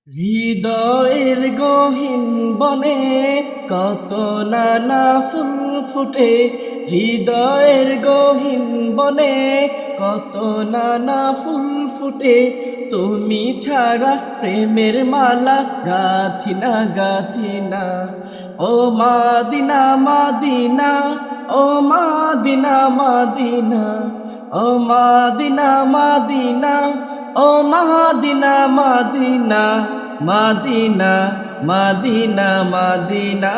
হৃদয়ের গহীন বনে কত নানা ফুল ফুটে, হৃদয়ের গহীন বনে কত নানা ফুল ফুটে। তুমি ছাড়া প্রেমের মালা গাথিনা গাথিনা, ও মাদিনা মাদিনা, ও মাদিনা মাদিনা, ও মাদিনা মাদিনা, ও মাদিনা মাদিনা, মাদিনা মাদিনা মাদিনা,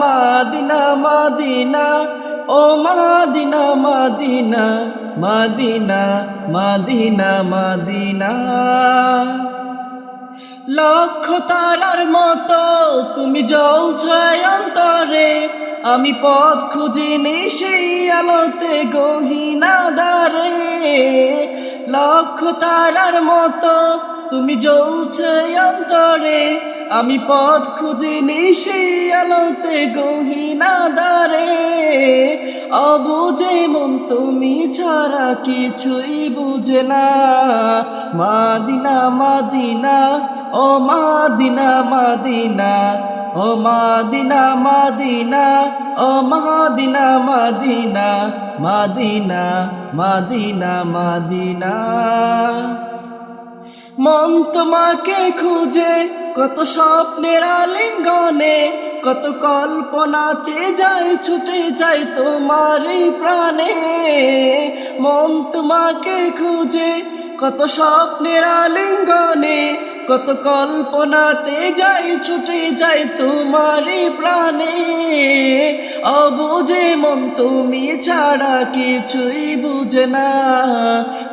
মাদিনা মাদিনা, ও মাদিনা মাদিনা, মাদিনা মাদিনা মাদিনা। লক্ষ তারার মতো তুমি জ্বলছো অন্তরে, আমি পথ খুঁজিনি সেই আলোতে গহীনা দ্বারে। লক্ষ তারার মতো তুমি জ্বলছো অন্তরে, আমি পথ খুঁজিনি সেই আলোতে গহীনা দ্বারে। অবুঝে মন তুমি ছাড়া কিছুই বুঝে না, মাদিনা মাদিনা, ও মাদিনা মাদিনা, ও মাদিনা মাদিনা, ও মাদিনা মাদিনা, মাদিনা মাদিনা মাদিনা। মন তোমাকে খুঁজে কত স্বপ্নের আলিঙ্গনে, কত কল্পনাতে যায় ছুটে যায় তোমারই প্রাণে। মন তোমাকে খুঁজে কত স্বপ্নের আলিঙ্গনে, কত কল্পনাতে যাই ছুটে যায় তোমারই প্রাণে। অবুঝে মন তুমি ছাড়া কিছুই বুঝে না,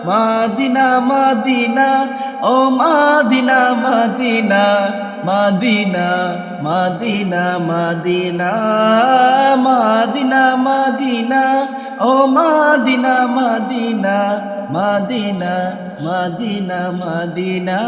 মাদিনা মাদিনা, ও মাদিনা মাদিনা, মাদিনা মাদিনা মাদিনা, মাদিনা মাদিনা, ও মাদিনা মাদিনা, মাদিনা মাদিনা মাদিনা।